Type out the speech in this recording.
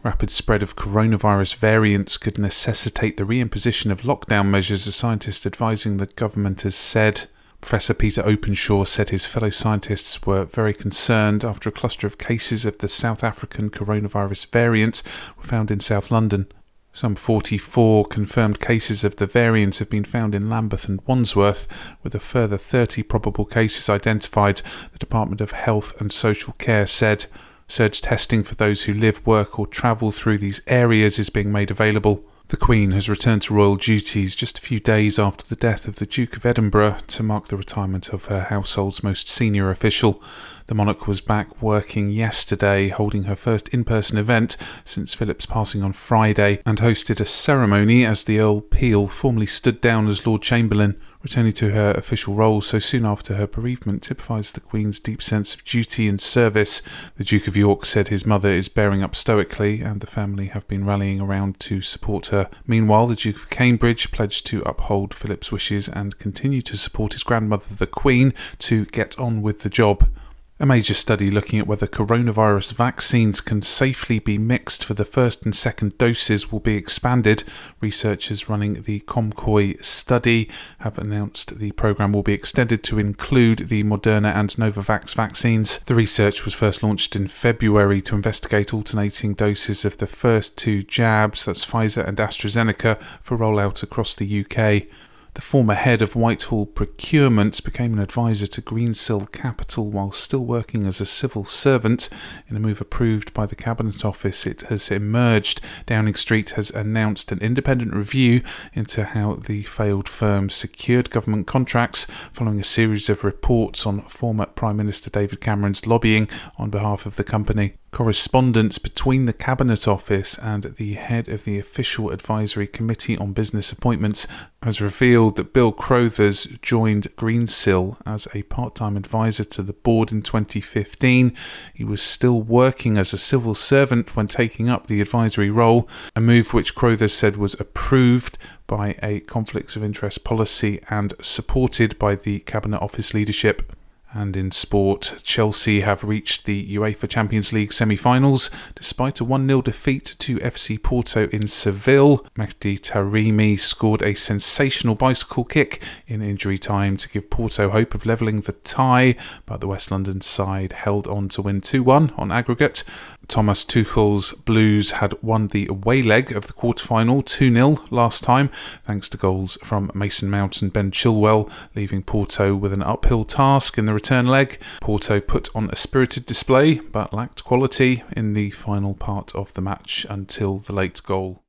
Rapid spread of coronavirus variants could necessitate the reimposition of lockdown measures, a scientist advising the government has said. Professor Peter Openshaw said his fellow scientists were very concerned after a cluster of cases of the South African coronavirus variant were found in South London. Some 44 confirmed cases of the variant have been found in Lambeth and Wandsworth, with a further 30 probable cases identified, the Department of Health and Social Care said. Surge testing for those who live, work or travel through these areas is being made available. The Queen has returned to royal duties just a few days after the death of the Duke of Edinburgh to mark the retirement of her household's most senior official. The monarch was back working yesterday, holding her first in-person event since Philip's passing on Friday, and hosted a ceremony as the Earl Peel formally stood down as Lord Chamberlain. Returning to her official role so soon after her bereavement typifies the Queen's deep sense of duty and service. The Duke of York said his mother is bearing up stoically and the family have been rallying around to support her. Meanwhile, the Duke of Cambridge pledged to uphold Philip's wishes and continue to support his grandmother, the Queen, to get on with the job. A major study looking at whether coronavirus vaccines can safely be mixed for the first and second doses will be expanded. Researchers running the COMCOI study have announced the programme will be extended to include the Moderna and Novavax vaccines. The research was first launched in February to investigate alternating doses of the first two jabs, that's Pfizer and AstraZeneca, for rollout across the UK. The former head of Whitehall Procurement became an advisor to Sill Capital while still working as a civil servant. In a move approved by the Cabinet Office, it has emerged. Downing Street has announced an independent review into how the failed firm secured government contracts following a series of reports on former Prime Minister David Cameron's lobbying on behalf of the company. Correspondence between the Cabinet Office and the head of the Official Advisory Committee on Business Appointments has revealed that Bill Crothers joined Sill as a part-time advisor to the board in 2015. He was still working as a civil servant when taking up the advisory role, a move which Crothers said was approved by a conflicts of interest policy and supported by the Cabinet Office leadership. And in sport, Chelsea have reached the Uefa Champions League semi-finals despite a 1-0 defeat to FC Porto in Seville. Mehdi Taremi scored a sensational bicycle kick in injury time to give Porto hope of levelling the tie, but the West London side held on to win 2-1 on aggregate. Thomas Tuchel's Blues had won the away leg of the quarter-final 2-0 last time, thanks to goals from Mason Mount and Ben Chilwell, leaving Porto with an uphill task in the return leg. Porto put on a spirited display but lacked quality in the final part of the match until the late goal.